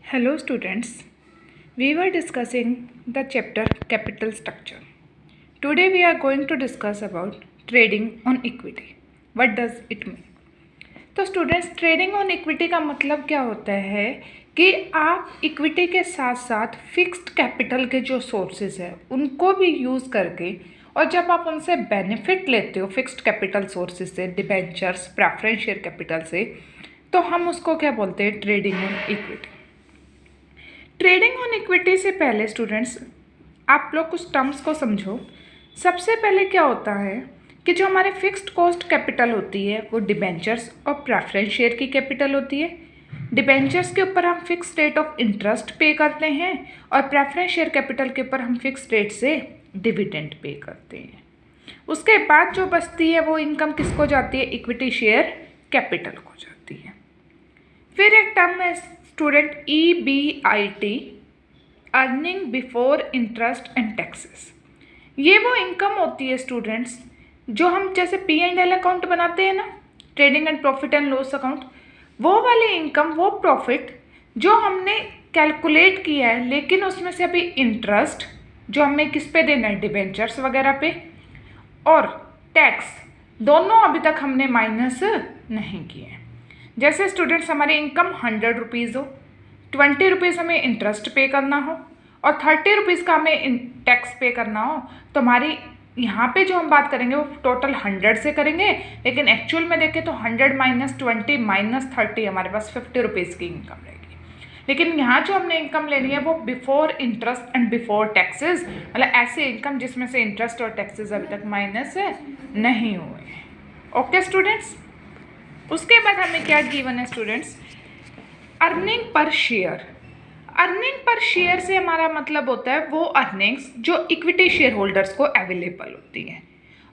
Hello students, we were discussing the chapter capital structure. Today we are going to discuss about trading on equity. What does it mean? तो students trading on equity का मतलब क्या होता है कि आप equity के साथ साथ फिक्स्ड कैपिटल के जो सोर्सेज है उनको भी यूज़ करके और जब आप उनसे बेनिफिट लेते हो फिक्स्ड कैपिटल सोर्सेज से, डिबेंचर्स, प्रेफरेंस शेयर कैपिटल से, तो हम उसको क्या बोलते हैं? Trading on equity. Trading on equity से पहले स्टूडेंट्स आप लोग कुछ टर्म्स को समझो। सबसे पहले क्या होता है कि जो हमारे फिक्स्ड कॉस्ट कैपिटल होती है वो डिबेंचर्स और प्रेफरेंस शेयर की कैपिटल होती है। डिबेंचर्स के ऊपर हम फिक्स रेट ऑफ इंटरेस्ट पे करते हैं और प्रेफरेंस शेयर कैपिटल के ऊपर हम फिक्स रेट से डिविडेंड पे करते हैं। उसके बाद जो बचती है वो इनकम किसको जाती है? इक्विटी शेयर कैपिटल को जाती है। फिर एक टर्म है student EBIT, earning before interest and taxes. ये वो इनकम होती है स्टूडेंट्स जो हम जैसे P&L अकाउंट बनाते हैं ना, trading and profit and loss account, वो वाली इनकम, वो प्रॉफिट जो हमने कैलकुलेट किया है, लेकिन उसमें से अभी इंटरेस्ट जो हमें किस पे देना है? डिबेंचर्स वगैरह पे, और टैक्स दोनों अभी तक हमने माइनस नहीं किए हैं। जैसे स्टूडेंट्स हमारी इनकम 100 रुपीज़ हो, 20 रुपीज़ हमें इंटरेस्ट पे करना हो और 30 रुपीज़ का हमें टैक्स पे करना हो, तो हमारी यहाँ पे जो हम बात करेंगे वो टोटल 100 से करेंगे, लेकिन एक्चुअल में देखें तो 100 - 20 - 30 हमारे पास 50 रुपीज़ की इनकम रहेगी। लेकिन यहाँ जो हमने इनकम लेनी है वो before interest and before taxes, मतलब ऐसी इनकम जिसमें से इंटरेस्ट और टैक्सेस अभी तक माइनस नहीं हुए हैं। ओके स्टूडेंट्स, उसके बाद हमें क्या गिवन है students? Earning per share. Earning per share से हमारा मतलब होता है वो अर्निंग्स जो इक्विटी शेयर होल्डर्स को अवेलेबल होती हैं,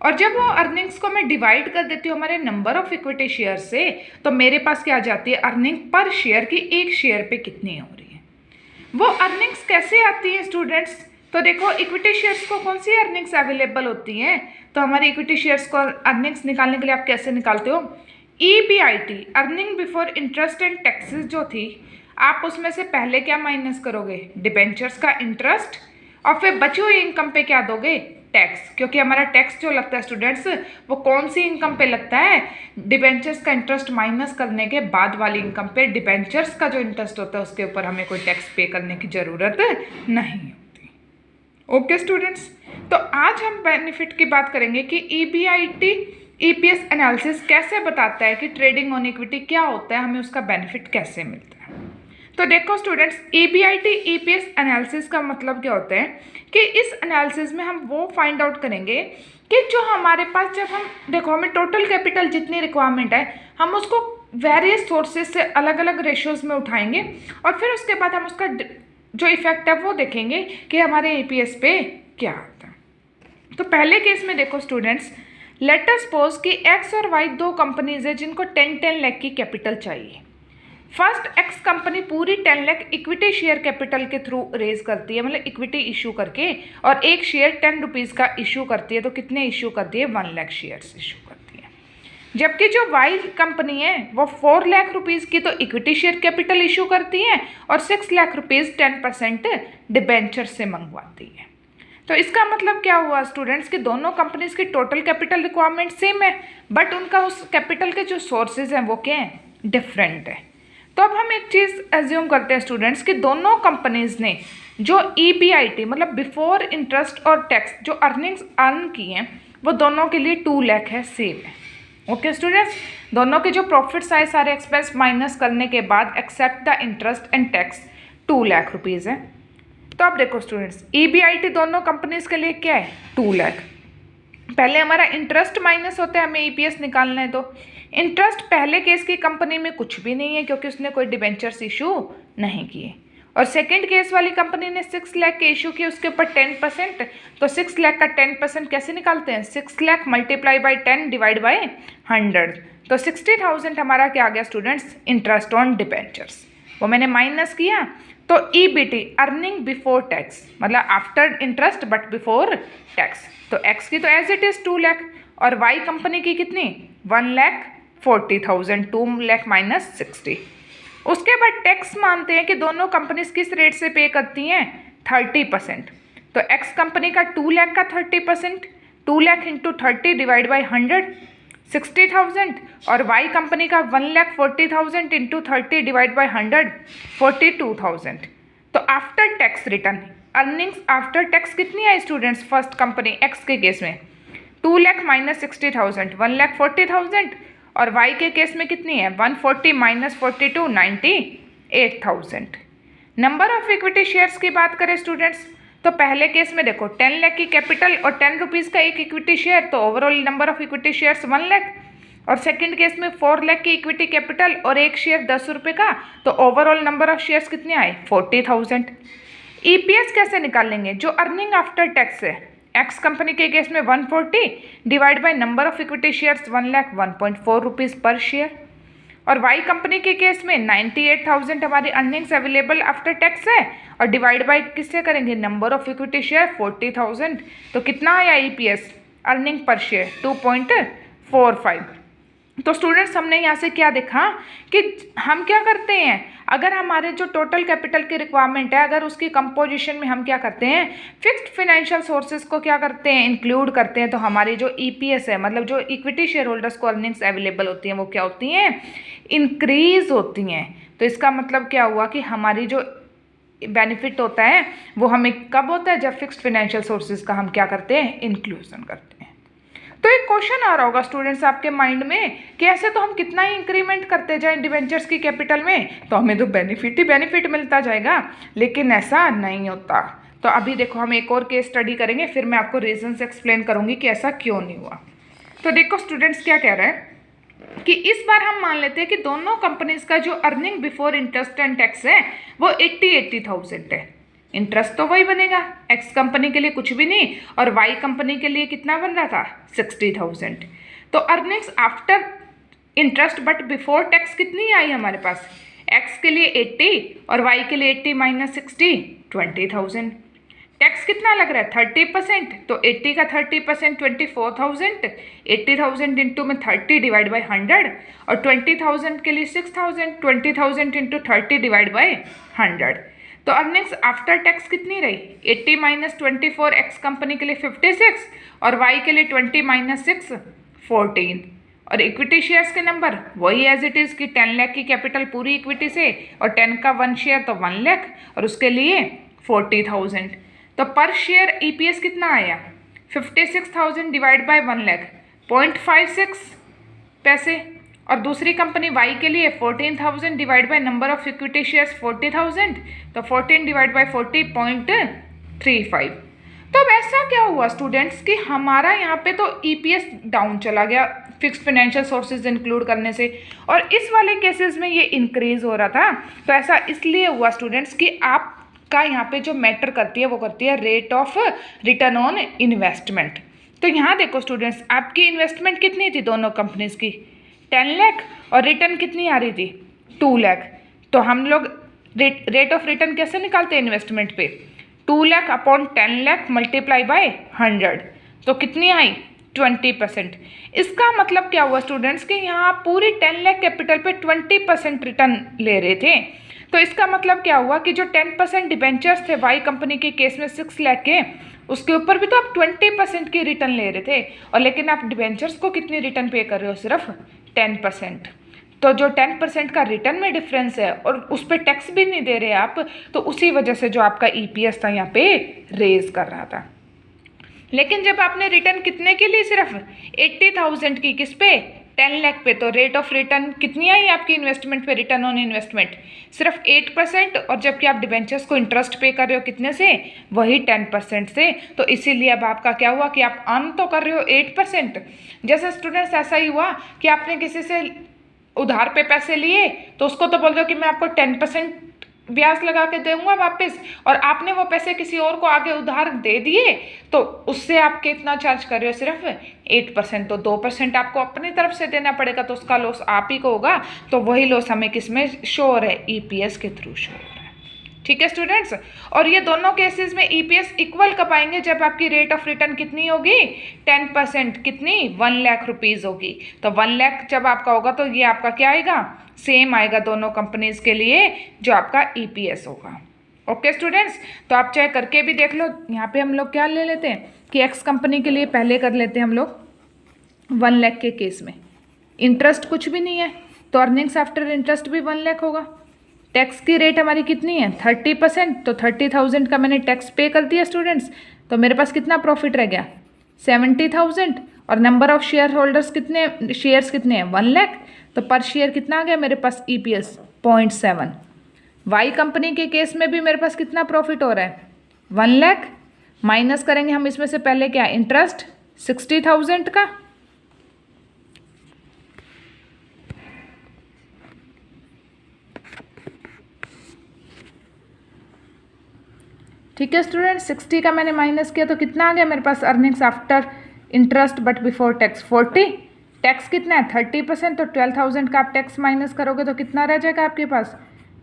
और जब वो अर्निंग्स को मैं डिवाइड कर देती हूँ हमारे नंबर ऑफ इक्विटी शेयर से, तो मेरे पास क्या आ जाती है? अर्निंग पर शेयर की एक शेयर पे कितनी हो रही है। वो अर्निंग्स कैसे आती है स्टूडेंट्स? तो देखो, इक्विटी शेयर्स को कौन सी अर्निंग्स अवेलेबल होती हैं? तो हमारी इक्विटी शेयर्स को अर्निंग्स निकालने के लिए आप कैसे निकालते हो? EBIT, earning before interest and taxes जो थी, आप उसमें से पहले क्या माइनस करोगे? डिबेंचर्स का इंटरेस्ट, और फिर बची हुई इनकम पे क्या दोगे? टैक्स। क्योंकि हमारा टैक्स जो लगता है स्टूडेंट्स वो कौन सी इनकम पे लगता है? डिबेंचर्स का इंटरेस्ट माइनस करने के बाद वाली इनकम पे। डिबेंचर्स का जो इंटरेस्ट होता है उसके ऊपर हमें कोई टैक्स पे करने की ज़रूरत नहीं होती। ओके स्टूडेंट्स, तो आज हम बेनिफिट की बात करेंगे कि EBIT EPS एनालिसिस कैसे बताता है कि ट्रेडिंग ऑन इक्विटी क्या होता है, हमें उसका बेनिफिट कैसे मिलता है। तो देखो स्टूडेंट्स, EBIT EPS एनालिसिस का मतलब क्या होता है कि इस एनालिसिस में हम वो फाइंड आउट करेंगे कि जो हमारे पास, जब हम देखो हमें टोटल कैपिटल जितनी रिक्वायरमेंट है हम उसको वेरियस सोर्सेज से अलग अलग रेशियोज में उठाएंगे, और फिर उसके बाद हम उसका जो इफेक्ट है वो देखेंगे कि हमारे EPS पे क्या आता है। तो पहले केस में देखो स्टूडेंट्स, लेट अस सपोज कि X और Y दो कंपनीज है जिनको 10 लाख की कैपिटल चाहिए। फर्स्ट X कंपनी पूरी 10 लाख इक्विटी शेयर कैपिटल के थ्रू रेज करती है, मतलब इक्विटी इशू करके, और एक शेयर 10 रुपीज़ का इशू करती है। तो कितने इशू करती है? 1 लाख शेयर्स इशू करती है। जबकि जो Y कंपनी है वो 4 लाख रुपीज़ की तो इक्विटी शेयर कैपिटल इशू करती है और 6 लाख रुपीज़ 10% डिबेंचर से मंगवाती है। तो इसका मतलब क्या हुआ स्टूडेंट्स कि दोनों कंपनीज की टोटल कैपिटल रिक्वायरमेंट सेम है, बट उनका उस कैपिटल के जो सोर्सेज हैं वो क्या हैं? डिफरेंट है। तो अब हम एक चीज़ एज्यूम करते हैं स्टूडेंट्स कि दोनों कंपनीज ने जो EBIT मतलब बिफोर इंटरेस्ट और टैक्स जो अर्निंग्स अर्न की हैं वो दोनों के लिए 2 लाख है, सेम है। ओके स्टूडेंट्स, दोनों के जो प्रॉफिट्स आए सारे एक्सपेंस माइनस करने के बाद except the interest and tax 2 lakh rupees है। तो अब देखो स्टूडेंट्स, EBIT दोनों कंपनीज के लिए क्या है? 2 लाख। पहले हमारा इंटरेस्ट माइनस होता है, हमें EPS निकालना है। तो इंटरेस्ट पहले केस की कंपनी में कुछ भी नहीं है क्योंकि उसने कोई डिबेंचर्स इशू नहीं किए, और सेकंड केस वाली कंपनी ने 6 लाख के इशू किए, उसके ऊपर 10%। तो 6 लाख का 10% कैसे निकालते हैं? 6 lakh multiply by 10 divide by 100। तो 60,000 हमारा क्या आ गया स्टूडेंट्स? Interest on debentures. वो मैंने माइनस किया, तो EBT अर्निंग बिफोर टैक्स, मतलब after interest but before tax. तो X की तो एज इट इज़ 2 लाख, और Y कंपनी की कितनी? 1,40,000, 2 लाख माइनस 60। उसके बाद टैक्स मानते हैं कि दोनों कंपनीज किस रेट से पे करती हैं, 30%। तो एक्स कंपनी का 2 लाख का 30%, 2 लाख इंटू 30 डिवाइड बाई 100, 60,000, और वाई कंपनी का 1,40,000 इंटू 30 डिवाइड बाई 100, 42,000। तो after tax return earnings after tax कितनी आई स्टूडेंट्स, फर्स्ट कंपनी एक्स के केस में 2 लाख माइनस 60,000, 1,40,000, और वाई के केस में कितनी है 140 minus 42, 98,000। Number of equity shares की बात करें स्टूडेंट्स, तो पहले केस में देखो 10 लाख की कैपिटल और 10 रुपीज़ का एक इक्विटी शेयर, तो overall number of equity shares 1 lakh. और सेकंड केस में 4 लाख की इक्विटी कैपिटल और एक शेयर 10 रुपये का, तो ओवरऑल नंबर ऑफ शेयर्स कितने आए 40,000। ईपीएस कैसे निकालेंगे, जो अर्निंग आफ्टर टैक्स है, एक्स कंपनी के केस में 140 divide by number of equity shares 1 lakh 1.4 rupees पर शेयर, और वाई कंपनी के केस में 98,000 हमारी अर्निंग्स अवेलेबल आफ्टर टैक्स है, और डिवाइड बाय किससे करेंगे नंबर ऑफ इक्विटी शेयर 40,000, तो कितना आया ईपीएस अर्निंग पर शेयर 2.45। तो स्टूडेंट्स हमने यहाँ से क्या देखा कि हम क्या करते हैं, अगर हमारे जो टोटल कैपिटल की रिक्वायरमेंट है, अगर उसकी कंपोजिशन में हम क्या करते हैं फिक्स्ड फाइनेंशियल सोर्सेज को क्या करते हैं इंक्लूड करते हैं, तो हमारी जो ईपीएस है मतलब जो इक्विटी शेयर होल्डर्स को अर्निंग्स अवेलेबल होती हैं वो क्या होती हैं इंक्रीज होती हैं। तो इसका मतलब क्या हुआ कि हमारी जो बेनिफिट होता है वो हमें कब होता है, जब फिक्स्ड फाइनेंशियल सोर्सेज का हम क्या करते हैं इंक्लूजन करते हैं। तो एक क्वेश्चन आ रहा होगा स्टूडेंट्स आपके माइंड में कि ऐसे तो हम कितना ही इंक्रीमेंट करते जाएं डिवेंचर्स की कैपिटल में तो हमें तो बेनिफिट ही बेनिफिट मिलता जाएगा, लेकिन ऐसा नहीं होता। तो अभी देखो हम एक और केस स्टडी करेंगे, फिर मैं आपको रीजंस एक्सप्लेन करूंगी कि ऐसा क्यों नहीं हुआ। तो देखो स्टूडेंट्स क्या कह रहे हैं कि इस बार हम मान लेते हैं कि दोनों कंपनीज का जो earning before interest and tax है वो 80,000 है। इंटरेस्ट तो वही बनेगा, एक्स कंपनी के लिए कुछ भी नहीं, और वाई कंपनी के लिए कितना बन रहा था 60,000। तो earnings after interest but before tax कितनी आई हमारे पास, एक्स के लिए 80 और वाई के लिए 80 माइनस 60 20,000। टैक्स कितना लग रहा है 30%, तो 80 का 30% 24,000, 80,000 इंटू में 30 डिवाइड बाई 100, और 20,000 के लिए 6,000, 20,000 इंटू 30 डिवाइड बाई 100। तो अर्निंग्स आफ्टर टैक्स कितनी रही 80 माइनस 24, एक्स कंपनी के लिए 56 और वाई के लिए 20 माइनस 6 14। और इक्विटी शेयर्स के नंबर वही एज इट इज़ कि 10 लाख की कैपिटल पूरी इक्विटी से और 10 का 1 शेयर तो 1 लाख और उसके लिए 40,000। तो पर शेयर ईपीएस कितना आया 56,000 डिवाइड बाय 1 लाख 0.56 पैसे, और दूसरी कंपनी वाई के लिए 14,000 divide by number of equity shares 40,000, तो 14 डिवाइड बाय 40 0.35। तो अब ऐसा क्या हुआ स्टूडेंट्स कि हमारा यहाँ पे तो ईपीएस डाउन चला गया फिक्स्ड फाइनेंशियल सोर्सेज इंक्लूड करने से, और इस वाले केसेस में ये इंक्रीज हो रहा था। तो ऐसा इसलिए हुआ स्टूडेंट्स कि आपका यहाँ पे जो मैटर करती है वो करती है rate of return on investment. तो यहाँ देखो स्टूडेंट्स आपकी इन्वेस्टमेंट कितनी थी दोनों कंपनीज की 10 लाख और रिटर्न कितनी आ रही थी 2 लाख। तो हम लोग रेट ऑफ रिटर्न कैसे निकालते हैं इन्वेस्टमेंट पे 2 lakh upon 10 lakh multiply by 100, तो कितनी आई 20%। इसका मतलब क्या हुआ स्टूडेंट्स कि यहाँ पूरी 10 लाख कैपिटल पे 20% रिटर्न ले रहे थे। तो इसका मतलब क्या हुआ कि जो 10% डिबेंचर्स थे वाई कंपनी के केस में 6 लाख के, उसके ऊपर भी तो आप 20% की रिटर्न ले रहे थे, और लेकिन आप डिबेंचर्स को कितनी रिटर्न पे कर रहे हो सिर्फ 10%। तो जो 10% का रिटर्न में डिफरेंस है और उस पर टैक्स भी नहीं दे रहे आप, तो उसी वजह से जो आपका ईपीएस था यहाँ पे रेज कर रहा था। लेकिन जब आपने रिटर्न कितने के लिए सिर्फ 80,000 की किस पे 10 लाख पे, तो रेट ऑफ रिटर्न कितनी आई आपकी इन्वेस्टमेंट पे रिटर्न ऑन इन्वेस्टमेंट सिर्फ 8%, और जबकि आप डिबेंचर्स को इंटरेस्ट पे कर रहे हो कितने से वही 10% से। तो इसीलिए अब आपका क्या हुआ कि आप अर्न तो कर रहे हो 8%। जैसे स्टूडेंट्स ऐसा ही हुआ कि आपने किसी से उधार पे पैसे लिए तो उसको तो बोल रहे हो कि मैं आपको 10% ब्याज लगा के दूंगा वापस, और आपने वो पैसे किसी और को आगे उधार दे दिए तो उससे आप कितना चार्ज कर रहे हो सिर्फ 8%। तो 2% आपको अपनी तरफ से देना पड़ेगा, तो उसका लॉस आप ही को होगा। तो वही लॉस हमें किस में शो हो रहा है ईपीएस के थ्रू शो हो रहा है। ठीक है स्टूडेंट्स। और ये दोनों केसेस में ईपीएस इक्वल कब आएंगे, जब आपकी रेट ऑफ रिटर्न कितनी होगी, 10%, कितनी, 1 लाख रुपीज़ होगी। तो 1 लाख जब आपका होगा तो ये आपका क्या आएगा, सेम आएगा दोनों कंपनीज के लिए जो आपका ईपीएस होगा। ओके स्टूडेंट्स, तो आप चाहे करके भी देख लो। यहाँ पे हम लोग क्या ले लेते हैं कि एक्स कंपनी के लिए पहले कर लेते हैं हम लोग 1 लाख के केस में इंटरेस्ट कुछ भी नहीं है, तो अर्निंग्स आफ्टर इंटरेस्ट भी 1 लाख होगा। टैक्स की रेट हमारी कितनी है, 30%, तो 30,000 का मैंने टैक्स पे कर दिया स्टूडेंट्स, तो मेरे पास कितना प्रॉफिट रह गया, 70,000। और नंबर ऑफ शेयर होल्डर्स कितने, शेयर्स कितने हैं, 1 लाख, तो पर शेयर कितना आ गया मेरे पास ईपीएस 0.7। वाई कंपनी के केस में भी मेरे पास कितना प्रॉफिट हो रहा है, 1 लाख, माइनस करेंगे हम इसमें से पहले क्या, इंटरेस्ट 60,000 का, ठीक है स्टूडेंट। 60 का मैंने माइनस किया तो कितना आ गया मेरे पास, earnings after interest but before tax 40, tax कितना है 30%, तो 12,000 का आप टैक्स माइनस करोगे तो कितना रह जाएगा आपके पास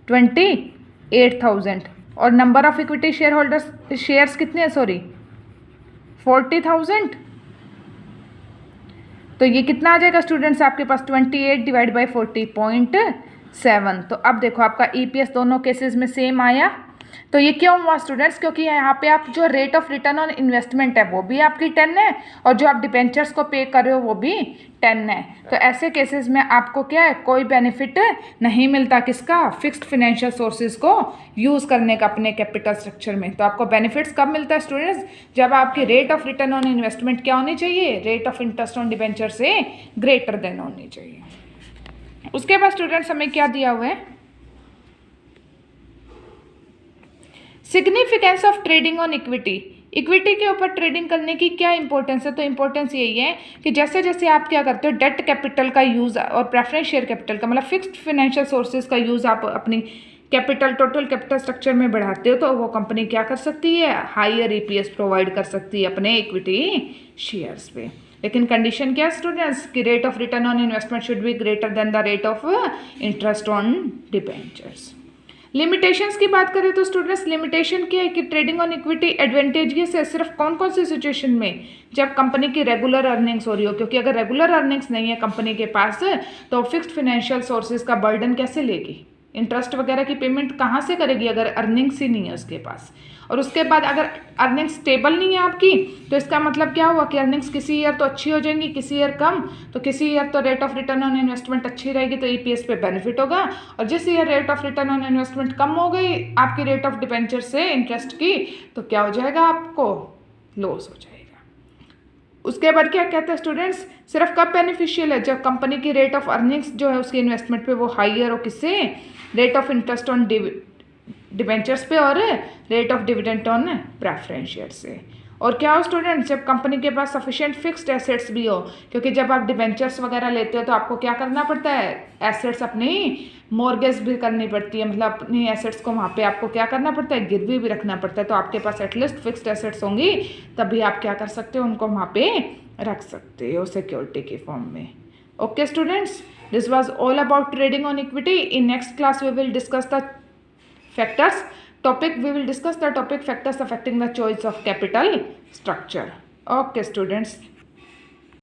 28,000। और number of equity share holders, shares कितने हैं, सॉरी 40,000, तो ये कितना आ जाएगा स्टूडेंट्स आपके पास 28 डिवाइड बाई 40.7। तो अब देखो आपका ईपीएस दोनों केसेस में सेम आया। तो ये क्यों हुआ स्टूडेंट्स, क्योंकि यहाँ पे आप जो rate of return on investment है वो भी आपकी 10 है, और जो आप डिबेंचर्स को पे कर रहे हो वो भी 10 है। तो ऐसे केसेस में आपको क्या है, कोई बेनिफिट नहीं मिलता किसका, फिक्स्ड फाइनेंशियल सोर्सेज को यूज़ करने का अपने कैपिटल स्ट्रक्चर में। तो आपको बेनिफिट्स कब मिलता है स्टूडेंट्स, जब आपकी rate of return on investment क्या होनी चाहिए, rate of interest on debenture से ग्रेटर देन होनी चाहिए। उसके बाद स्टूडेंट्स हमें क्या दिया हुआ है, significance of trading on equity. Equity के ऊपर ट्रेडिंग करने की क्या इंपॉर्टेंस है, तो इंपॉर्टेंस यही है कि जैसे जैसे आप क्या करते हो, डेट कैपिटल का यूज़ और प्रेफरेंस शेयर कैपिटल का, मतलब फिक्स्ड फाइनेंशियल सोर्सेज का यूज़ आप अपनी कैपिटल, टोटल कैपिटल स्ट्रक्चर में बढ़ाते हो, तो वो कंपनी क्या कर सकती है, हायर ईपीएस प्रोवाइड कर सकती है अपने इक्विटी शेयर्स पे। लेकिन कंडीशन क्या है स्टूडेंट्स, कि rate of return on investment should be greater than the rate of interest on debentures. Limitations की बात करें तो स्टूडेंट्स लिमिटेशन क्या है कि ट्रेडिंग ऑन इक्विटी एडवांटेजियस है सिर्फ कौन कौन सी सिचुएशन में, जब कंपनी की रेगुलर अर्निंग्स हो रही हो, क्योंकि अगर रेगुलर अर्निंग्स नहीं है कंपनी के पास तो फिक्स्ड फाइनेंशियल सोर्सेज का बर्डन कैसे लेगी, इंटरेस्ट वगैरह की पेमेंट कहाँ से करेगी अगर अर्निंग्स ही नहीं है उसके पास। और उसके बाद अगर अर्निंग्स स्टेबल नहीं है आपकी, तो इसका मतलब क्या हुआ कि अर्निंग्स किसी ईयर तो अच्छी हो जाएंगी, किसी ईयर कम, तो किसी ईयर तो rate of return on investment अच्छी रहेगी तो ईपीएस पे बेनिफिट होगा, और जिस year rate of return on investment कम हो गई आपकी रेट ऑफ डिबेंचर से इंटरेस्ट की, तो क्या हो जाएगा, आपको लॉस हो जाएगा। उसके बाद क्या कहते हैं स्टूडेंट्स, सिर्फ कब बेनिफिशियल है, जब कंपनी की रेट ऑफ अर्निंग्स जो है उसकी इन्वेस्टमेंट पे वो हाइयर हो, किससे, rate of interest on debentures पे और rate of dividend on preference share से। और क्या हो स्टूडेंट, जब कंपनी के पास सफिशिएंट फिक्स्ड एसेट्स भी हो, क्योंकि जब आप डिबेंचर्स वगैरह लेते हो तो आपको क्या करना पड़ता है, एसेट्स अपनी मॉर्गेज भी करनी पड़ती है, मतलब अपनी एसेट्स को वहाँ पे आपको क्या करना पड़ता है, गिरवी भी रखना पड़ता है। तो आपके पास एटलीस्ट फिक्स्ड एसेट्स होंगी तभी आप क्या कर सकते हो, उनको वहाँ पे रख सकते हो सिक्योरिटी के फॉर्म में। Okay students, this was all about trading on equity. In next class we will discuss the factors topic, we will discuss the topic factors affecting the choice of capital structure. Okay students.